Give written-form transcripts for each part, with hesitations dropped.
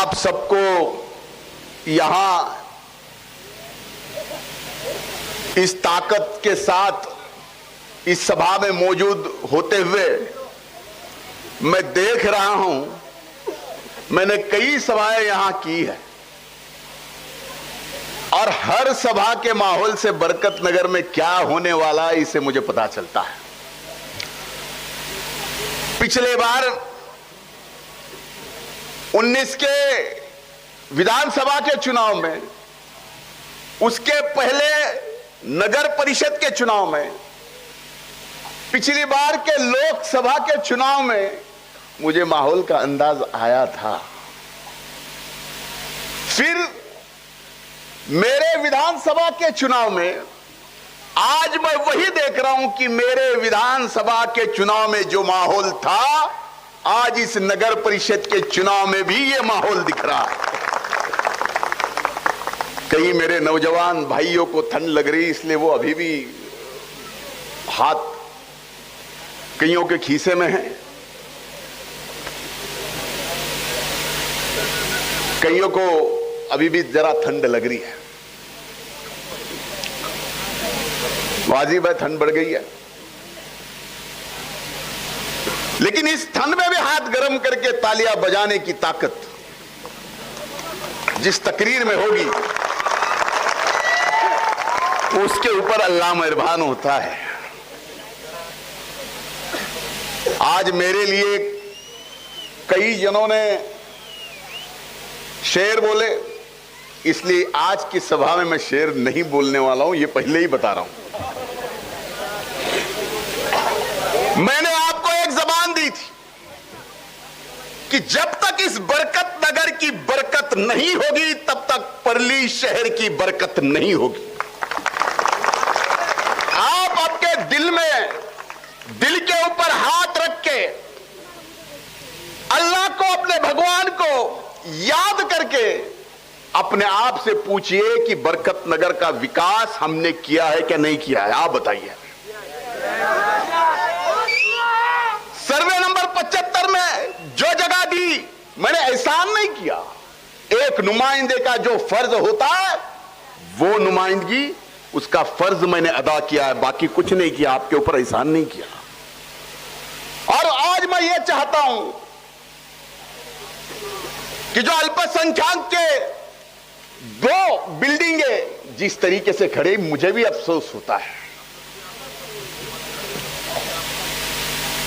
आप सबको यहां इस ताकत के साथ इस सभा में मौजूद होते हुए मैं देख रहा हूं। मैंने कई सभाएं यहां की है और हर सभा के माहौल से बरकत नगर में क्या होने वाला है इसे मुझे पता चलता है। पिछले बार 19 के विधानसभा के चुनाव में, उसके पहले नगर परिषद के चुनाव में, पिछली बार के लोकसभा के चुनाव में मुझे माहौल का अंदाज आया था। फिर मेरे विधानसभा के चुनाव में आज मैं वही देख रहा हूं कि मेरे विधानसभा के चुनाव में जो माहौल था, आज इस नगर परिषद के चुनाव में भी ये माहौल दिख रहा है। कई मेरे नौजवान भाइयों को ठंड लग रही, इसलिए वो अभी भी हाथ कईयों के खीसे में है, कईयों को अभी भी जरा ठंड लग रही है। वाजिब है, ठंड बढ़ गई है, लेकिन इस ठंड में भी हाथ गर्म करके तालियां बजाने की ताकत जिस तकरीर में होगी उसके ऊपर अल्लाह मेहरबान होता है। आज मेरे लिए कई जनों ने शेर बोले, इसलिए आज की सभा में मैं शेर नहीं बोलने वाला हूं, ये पहले ही बता रहा हूं। मैंने आपको एक जबान दी थी कि जब तक इस बरकत नगर की बरकत नहीं होगी तब तक परली शहर की बरकत नहीं होगी। आप आपके दिल में, दिल के ऊपर हाथ रख के अल्लाह को, अपने भगवान को याद करके अपने आप से पूछिए कि बरकत नगर का विकास हमने किया है कि नहीं किया है। आप बताइए। सर्वे नंबर 75 में जो जगह दी, मैंने एहसान नहीं किया। एक नुमाइंदे का जो फर्ज होता है वो नुमाइंदगी, उसका फर्ज मैंने अदा किया है, बाकी कुछ नहीं किया, आपके ऊपर एहसान नहीं किया। और आज मैं ये चाहता हूं कि जो अल्पसंख्यक के दो बिल्डिंगें जिस तरीके से खड़े, मुझे भी अफसोस होता है।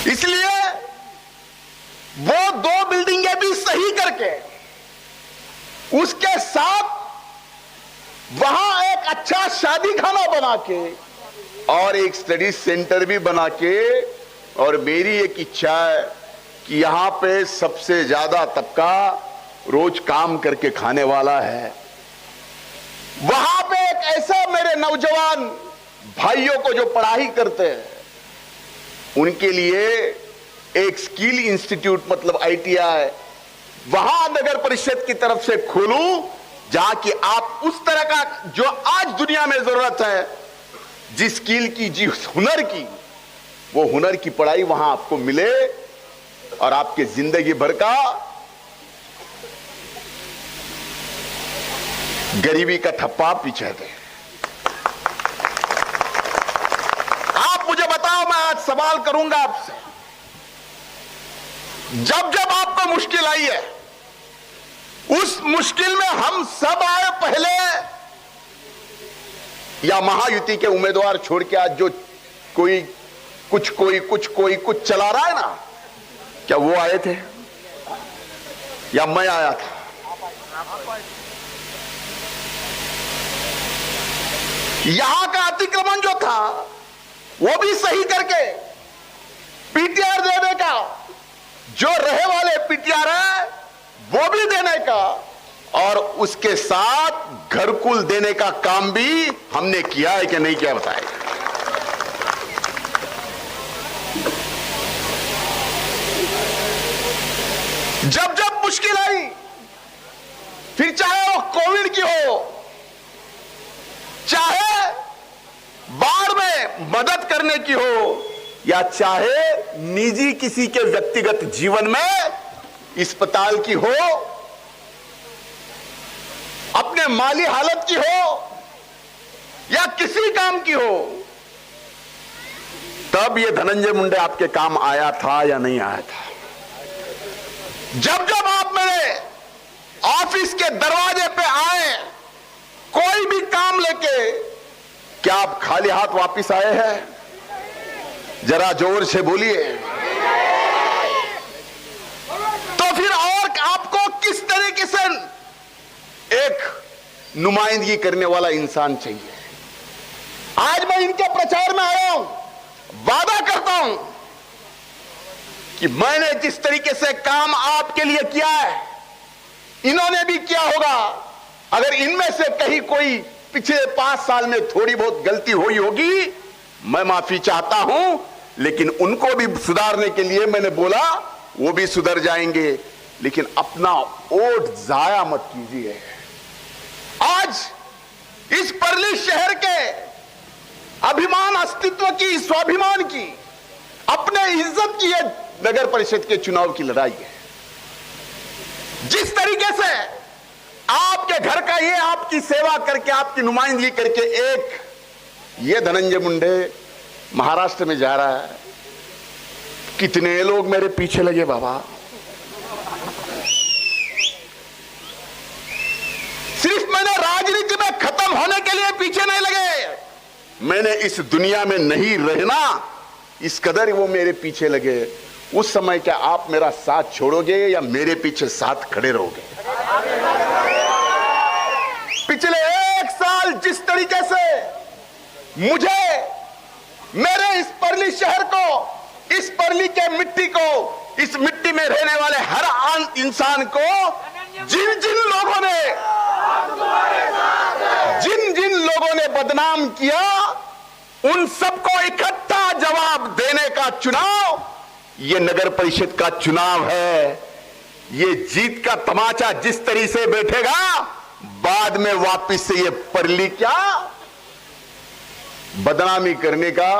इसलिए वो दो बिल्डिंगें भी सही करके उसके साथ वहां एक अच्छा शादी खाना बना के और एक स्टडी सेंटर भी बना के, और मेरी एक इच्छा है कि यहां पे सबसे ज्यादा तबका रोज काम करके खाने वाला है, वहां पे एक ऐसा मेरे नौजवान भाइयों को जो पढ़ाई करते हैं उनके लिए एक स्किल इंस्टीट्यूट मतलब ITI वहां नगर परिषद की तरफ से खोलूं, जहां कि आप उस तरह का जो आज दुनिया में जरूरत है, जिस स्किल की, जिस हुनर की, वो हुनर की पढ़ाई वहां आपको मिले और आपके जिंदगी भर का गरीबी का ठप्पा पीछे दे। आप मुझे बताओ, मैं आज सवाल करूंगा आपसे, जब जब आपको मुश्किल आई है, उस मुश्किल में हम सब आए पहले, या महायुति के उम्मीदवार छोड़ के आज जो कोई कुछ चला रहा है ना, क्या वो आए थे या मैं आया था? यहां का अतिक्रमण जो था वो भी सही करके PTR देने का, जो रहे वाले PTR है वो भी देने का, और उसके साथ घरकुल देने का काम भी हमने किया है कि नहीं किया, बताएं। जब जब मुश्किल आई, फिर चाहे वो कोविड की हो, चाहे बाढ़ में मदद करने की हो, या चाहे निजी किसी के व्यक्तिगत जीवन में अस्पताल की हो, चाहे माली हालत की हो या किसी काम की हो, तब ये धनंजय मुंडे आपके काम आया था या नहीं आया था? जब जब आप मेरे ऑफिस के दरवाजे पे आए कोई भी काम लेके, क्या आप खाली हाथ वापस आए हैं? जरा जोर से बोलिए। तो फिर और आपको किस तरीके से एक नुमाइंदगी करने वाला इंसान चाहिए? आज मैं इनके प्रचार में आया हूं, वादा करता हूं कि मैंने जिस तरीके से काम आपके लिए किया है, इन्होंने भी किया होगा। अगर इनमें से कहीं कोई पिछले 5 साल में थोड़ी बहुत गलती हुई होगी, मैं माफी चाहता हूं, लेकिन उनको भी सुधारने के लिए मैंने बोला, वो भी सुधर जाएंगे। लेकिन अपना वोट जाया मत कीजिए। आज इस परली शहर के अभिमान, अस्तित्व की, स्वाभिमान की, अपने इज्जत की, यह नगर परिषद के चुनाव की लड़ाई है। जिस तरीके से आपके घर का ये आपकी सेवा करके, आपकी नुमाइंदगी करके एक ये धनंजय मुंडे महाराष्ट्र में जा रहा है, कितने लोग मेरे पीछे लगे बाबा। सिर्फ मैंने राजनीति में खत्म होने के लिए पीछे नहीं लगे, मैंने इस दुनिया में नहीं रहना, इस कदर वो मेरे पीछे लगे। उस समय क्या आप मेरा साथ छोड़ोगे या मेरे पीछे साथ खड़े रहोगे? पिछले 1 साल जिस तरीके से मुझे, मेरे इस परली शहर को, इस परली के मिट्टी को, इस मिट्टी में रहने वाले हर इंसान को जिन जिन लोगों ने बदनाम किया, उन सबको इकट्ठा जवाब देने का चुनाव ये नगर परिषद का चुनाव है। ये जीत का तमाचा जिस तरीके से बैठेगा, बाद में वापिस से ये परली क्या बदनामी करने का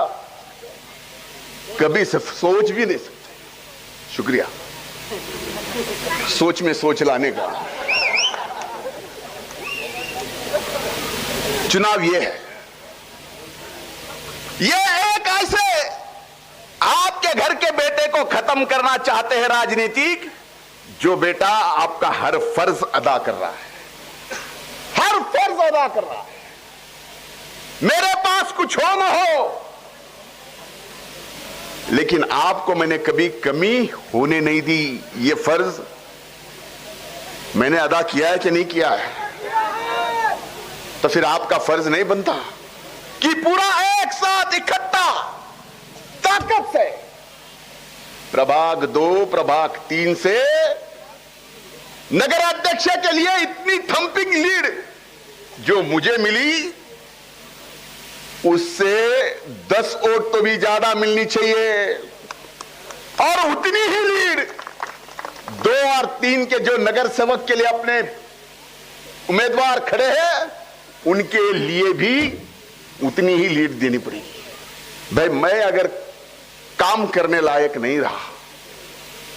कभी सोच भी नहीं सकते। शुक्रिया, सोच में सोच लाने का। चुनाव ये है, ये एक ऐसे आपके घर के बेटे को खत्म करना चाहते हैं राजनीतिक, जो बेटा आपका हर फर्ज अदा कर रहा है, हर फर्ज अदा कर रहा है। मेरे पास कुछ हो ना हो, लेकिन आपको मैंने कभी कमी होने नहीं दी। ये फर्ज मैंने अदा किया है कि नहीं किया है? तो फिर आपका फर्ज नहीं बनता कि पूरा एक साथ इकट्ठा ताकत से प्रभाग 2, प्रभाग 3 से नगर अध्यक्ष के लिए इतनी थंपिंग लीड जो मुझे मिली, उससे 10 वोट तो भी ज्यादा मिलनी चाहिए। और उतनी ही लीड 2 और 3 के जो नगर सेवक के लिए अपने उम्मीदवार खड़े हैं, उनके लिए भी उतनी ही लीड देनी पड़ेगी। भाई, मैं अगर काम करने लायक नहीं रहा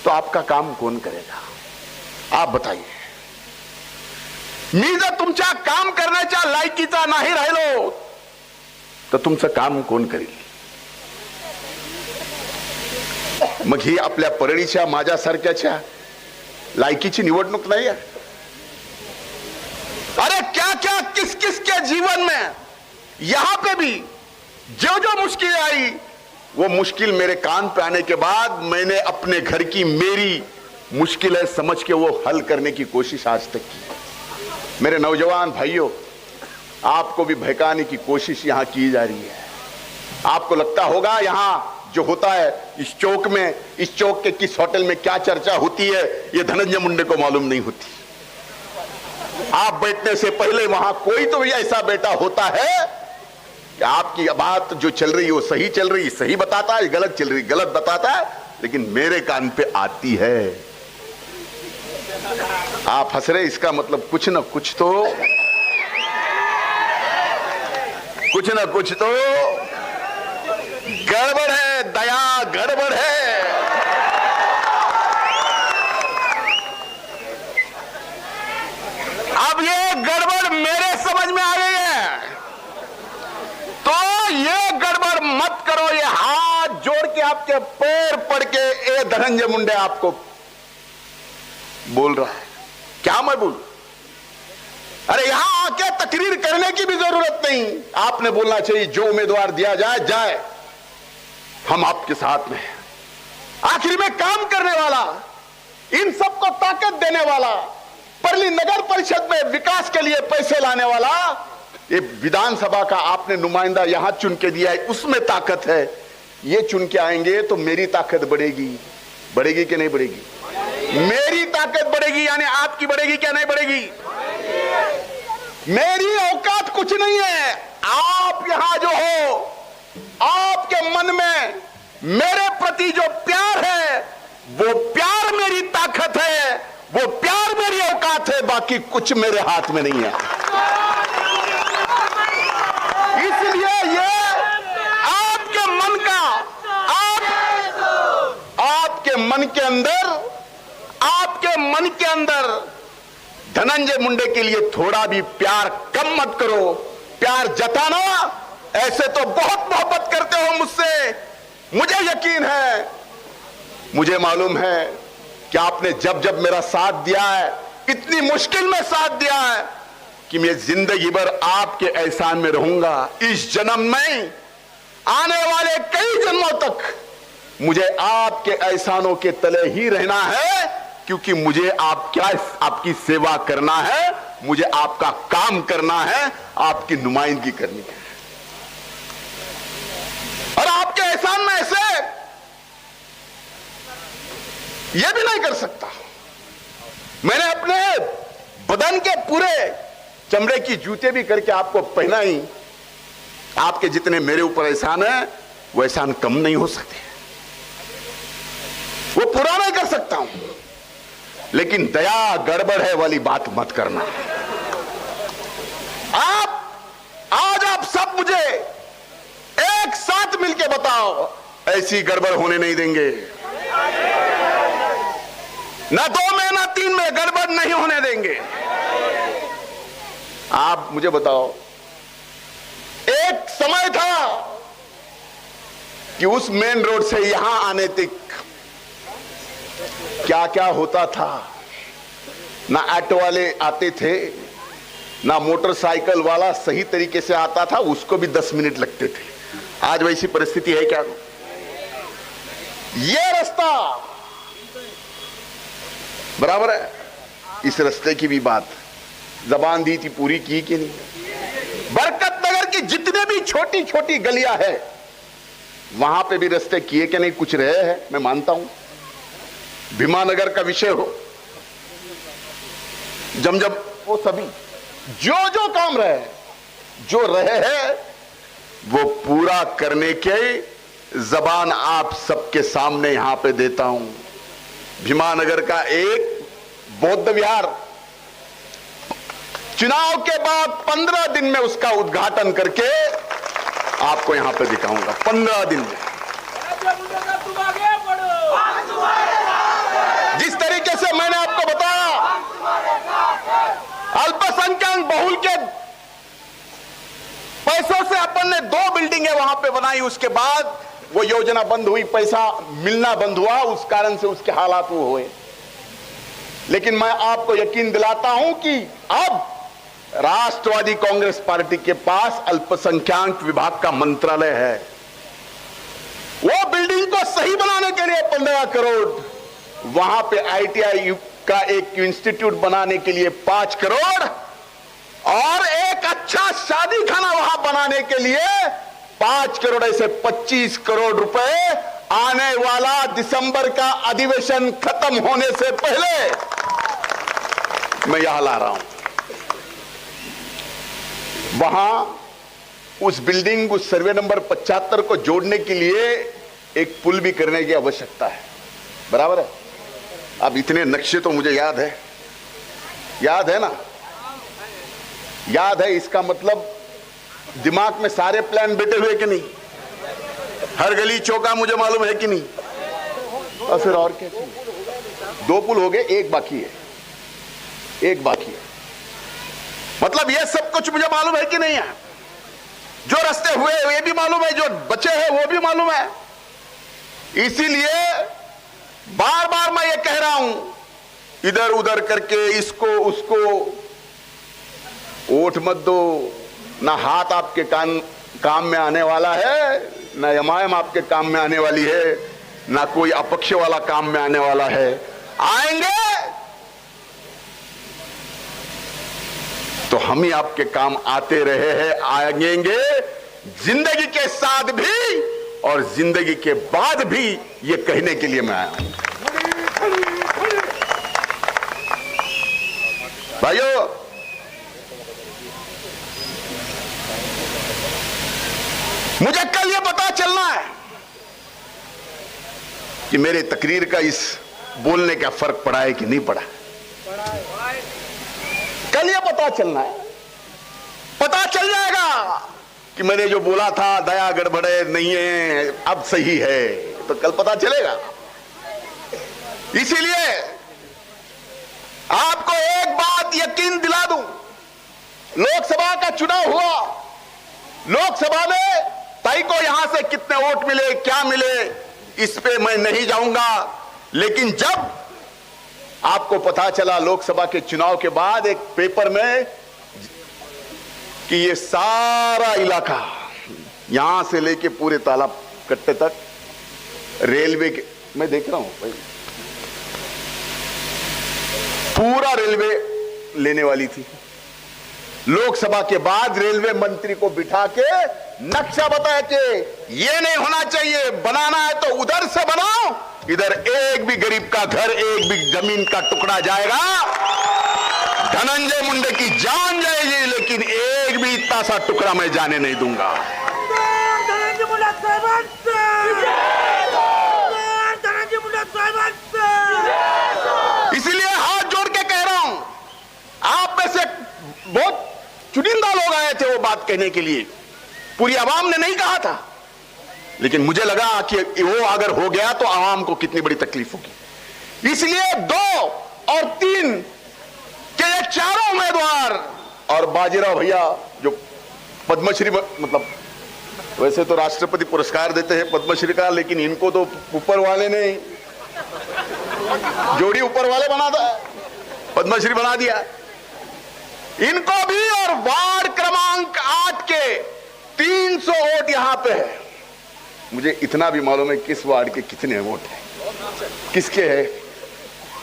तो आपका काम कौन करेगा? आप बताइए। मी जर तुमच्या काम करण्याच्या लायकीचा नाही राहिलो तर तुमचं काम कोण करेल? मग ही आपल्या परळीच्या माझ्यासारख्याच्या लायकीची निवडणूक नाही आहे। अरे क्या क्या किस किस के जीवन में यहां पे भी जो जो मुश्किल आई, वो मुश्किल मेरे कान पे आने के बाद मैंने अपने घर की मेरी मुश्किल है समझ के वो हल करने की कोशिश आज तक की। मेरे नौजवान भाइयों, आपको भी भड़काने की कोशिश यहां की जा रही है। आपको लगता होगा यहां जो होता है इस चौक में, इस चौक के किस होटल में क्या चर्चा होती है, ये धनंजय मुंडे को मालूम नहीं होती। आप बैठने से पहले वहां कोई तो भी ऐसा बेटा होता है कि आपकी बात जो चल रही है वो सही चल रही, सही बताता है, गलत चल रही गलत बताता है, लेकिन मेरे कान पे आती है। आप हंस रहे, इसका मतलब कुछ ना कुछ तो गड़बड़ है, दया गड़बड़ है। अब अब ये गड़बड़ मेरे समझ में आ गई है, तो ये गड़बड़ मत करो। ये हाथ जोड़ के आपके पैर पड़ के ए धनंजय मुंडे आपको बोल रहा है, क्या मैं बोलूं? अरे यहां आके तकरीर करने की भी जरूरत नहीं, आपने बोलना चाहिए जो उम्मीदवार दिया जाए जाए, हम आपके साथ में हैं। आखिर में काम करने वाला, इन सबको ताकत देने वाला, परली नगर परिषद में विकास के लिए पैसे लाने वाला, ये विधानसभा का आपने नुमाइंदा यहां चुन के दिया है, उसमें ताकत है। ये चुन के आएंगे तो मेरी ताकत बढ़ेगी, बढ़ेगी कि नहीं बढ़ेगी? मेरी ताकत बढ़ेगी, यानी आपकी बढ़ेगी क्या नहीं बढ़ेगी? मेरी औकात कुछ नहीं है। आप यहां जो हो, आपके मन में मेरे प्रति जो प्यार है, वो प्यार मेरी ताकत है, वो प्यार मेरी औकात है, बाकी कुछ मेरे हाथ में नहीं है। इसलिए ये आपके मन का, आपके मन के अंदर धनंजय मुंडे के लिए थोड़ा भी प्यार कम मत करो। प्यार जताना, ऐसे तो बहुत मोहब्बत करते हो मुझसे, मुझे यकीन है, मुझे मालूम है कि आपने जब जब मेरा साथ दिया है, इतनी मुश्किल में साथ दिया है कि मैं जिंदगी भर आपके एहसान में रहूंगा। इस जन्म में, आने वाले कई जन्मों तक मुझे आपके एहसानों के तले ही रहना है, क्योंकि मुझे आपकी सेवा करना है, मुझे आपका काम करना है, आपकी नुमाइंदगी करनी है। और आपके एहसान में ऐसे यह भी नहीं कर सकता। मैंने अपने बदन के पूरे चमड़े की जूते भी करके आपको पहनाई। आपके जितने मेरे ऊपर एहसान है, वो एहसान कम नहीं हो सकते, वो पूरा नहीं कर सकता हूं। लेकिन दया गड़बड़ है वाली बात मत करना। आज आप सब मुझे एक साथ मिलके बताओ, ऐसी गड़बड़ होने नहीं देंगे। ना 2 में ना 3 में गड़बड़ नहीं होने देंगे। आप मुझे बताओ, एक समय था कि उस मेन रोड से यहां आने तक क्या क्या होता था। ना ऑटो वाले आते थे, ना मोटरसाइकिल वाला सही तरीके से आता था, उसको भी 10 मिनट लगते थे। आज वैसी परिस्थिति है क्या? ये रास्ता बराबर है। इस रास्ते की भी बात जबान दी थी, पूरी की कि नहीं? बरकत नगर की जितने भी छोटी छोटी गलियां है, वहां पे भी रास्ते किए कि नहीं? कुछ रहे हैं, मैं मानता हूं। भीमानगर का विषय हो, जमजम, वो सभी जो काम रहे, जो रहे हैं, वो पूरा करने के जबान आप सबके सामने यहां पे देता हूं। भीमानगर का एक बौद्ध विहार चुनाव के बाद 15 दिन में उसका उद्घाटन करके आपको यहां पे दिखाऊंगा। 15 दिन में जिस तरीके से मैंने आपको बताया, अल्पसंख्यक बहुल के पैसों से अपन ने 2 बिल्डिंगें वहां पे बनाई। उसके बाद वो योजना बंद हुई, पैसा मिलना बंद हुआ, उस कारण से उसके हालात वो हुए। लेकिन मैं आपको यकीन दिलाता हूं कि अब राष्ट्रवादी कांग्रेस पार्टी के पास अल्पसंख्यक विभाग का मंत्रालय है। वो बिल्डिंग को सही बनाने के लिए 15 करोड़, वहां पे ITI का एक इंस्टीट्यूट बनाने के लिए 5 करोड़, और एक अच्छा शादी खाना वहां बनाने के लिए 5 करोड़, ऐसे 25 करोड़ रुपए आने वाला दिसंबर का अधिवेशन खत्म होने से पहले मैं यहां ला रहा हूं। वहां उस बिल्डिंग, उस सर्वे नंबर 75 को जोड़ने के लिए एक पुल भी करने की आवश्यकता है, बराबर है। अब इतने नक्शे तो मुझे याद है ना, याद है, इसका मतलब दिमाग में सारे प्लान बैठे हुए कि नहीं? हर गली चौका मुझे मालूम है कि नहीं? और फिर और क्या? 2 पुल हो गए, एक बाकी है। मतलब ये सब कुछ मुझे मालूम है कि नहीं है? जो रास्ते हुए ये भी मालूम है, जो बचे हैं वो भी मालूम है। इसीलिए बार बार मैं ये कह रहा हूं, इधर उधर करके इसको उसको वोट मत दो। ना हाथ आपके काम में आने वाला है, ना एमआईएम आपके काम में आने वाली है, ना कोई अपक्ष वाला काम में आने वाला है। आएंगे तो हम ही आपके काम आते रहे हैं, आएंगे जिंदगी के साथ भी और जिंदगी के बाद भी, ये कहने के लिए मैं आया हूं। भाइयों, मुझे कल ये पता चलना है कि मेरे तकरीर का इस बोलने का फर्क पड़ा है कि नहीं पड़ा। कल ये पता चलना है, पता चल जाएगा कि मैंने जो बोला था दया गड़बड़े नहीं है, अब सही है, तो कल पता चलेगा। इसीलिए आपको एक बात यकीन दिला दूं, लोकसभा का चुनाव हुआ, लोकसभा में ताई को यहां से कितने वोट मिले, क्या मिले, इस पे मैं नहीं जाऊंगा। लेकिन जब आपको पता चला लोकसभा के चुनाव के बाद एक पेपर में कि ये सारा इलाका यहां से लेके पूरे तालाब कट्टे तक रेलवे के, मैं देख रहा हूं भाई, पूरा रेलवे लेने वाली थी। लोकसभा के बाद रेलवे मंत्री को बिठा के नक्शा बताया कि ये नहीं होना चाहिए, बनाना है तो उधर से बनाओ, इधर एक भी गरीब का घर, एक भी जमीन का टुकड़ा जाएगा, धनंजय मुंडे की जान जाएगी, लेकिन एक भी इतना सा टुकड़ा मैं जाने नहीं दूंगा। इसीलिए हाथ जोड़ के कह रहा हूं, आप में से बहुत चुनिंदा लोग आए थे वो बात कहने के लिए, पूरी आवाम ने नहीं कहा था, लेकिन मुझे लगा कि वो अगर हो गया तो आवाम को कितनी बड़ी तकलीफ होगी। इसलिए 2 और 3 के ये चारों उम्मीदवार और बाजीराव भैया जो पद्मश्री, मतलब वैसे तो राष्ट्रपति पुरस्कार देते हैं पद्मश्री का, लेकिन इनको तो ऊपर वाले ने जोड़ी ऊपर वाले बना था, पद्मश्री बना दिया इनको भी। और वार्ड क्रमांक 8 के 300 वोट यहां पे है। मुझे इतना भी मालूम है किस वार्ड के कितने वोट हैं, किसके हैं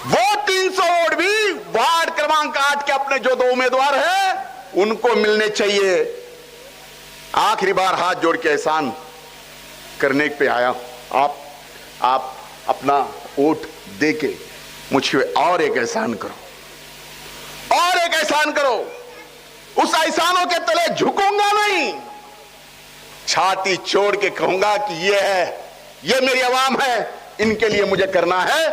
वो 300 वोट भी वार्ड क्रमांक 8 के अपने जो 2 उम्मीदवार हैं उनको मिलने चाहिए। आखिरी बार हाथ जोड़ के एहसान करने पे आया, आप अपना वोट दे के मुझे और एक एहसान करो, और एक एहसान करो। उस एहसानों के तले झुकूंगा नहीं, छाती छोड़ के कहूंगा कि ये है, ये मेरी आवाम है, इनके लिए मुझे करना है,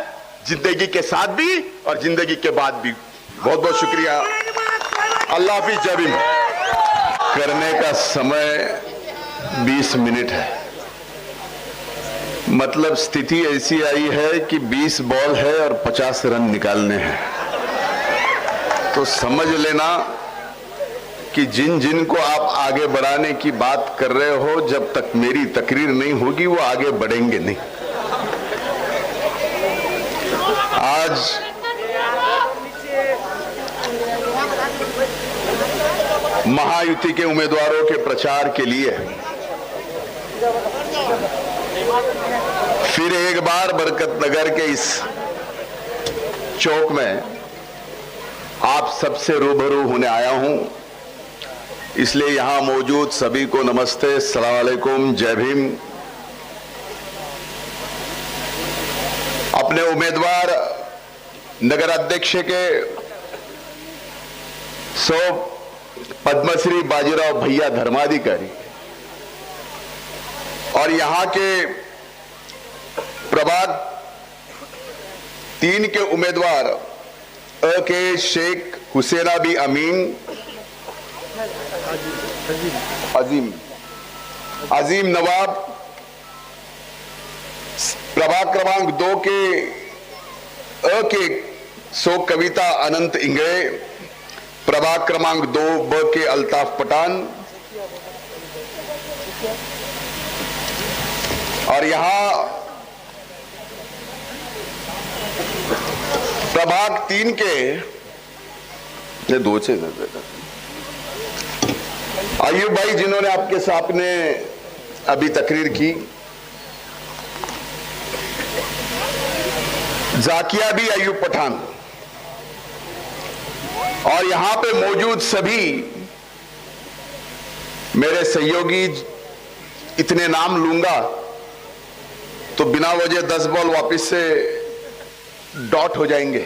जिंदगी के साथ भी और जिंदगी के बाद भी। बहुत बहुत शुक्रिया, अल्लाह हाफिज, जय भीम। करने का समय 20 मिनट है, मतलब स्थिति ऐसी आई है कि 20 बॉल है और 50 रन निकालने हैं, तो समझ लेना कि जिन जिन को आप आगे बढ़ाने की बात कर रहे हो, जब तक मेरी तकरीर नहीं होगी वो आगे बढ़ेंगे नहीं। आज महायुति के उम्मीदवारों के प्रचार के लिए फिर एक बार बरकतनगर के इस चौक में आप सबसे रूबरू होने आया हूं, इसलिए यहां मौजूद सभी को नमस्ते, अस्सलाम वालेकुम, जय भीम। अपने उम्मीदवार नगर अध्यक्ष के 100 पद्मश्री बाजीराव भैया धर्माधिकारी और यहां के प्रभाग 3 के उम्मीदवार के शेख हुसैना बी अमीन, अजीम नवाब, प्रभाग क्रमांक 2 के सो कविता अनंत इंगड़े, प्रभाग क्रमांक 2 ब के अल्ताफ पठान, और यहां प्रभाग 3 के ये 2 से अयूब भाई जिन्होंने आपके सामने अभी तकरीर की, जाकिया भी अयूब पठान, और यहां पे मौजूद सभी मेरे सहयोगी, इतने नाम लूंगा तो बिना वजह 10 बॉल वापस से डॉट हो जाएंगे।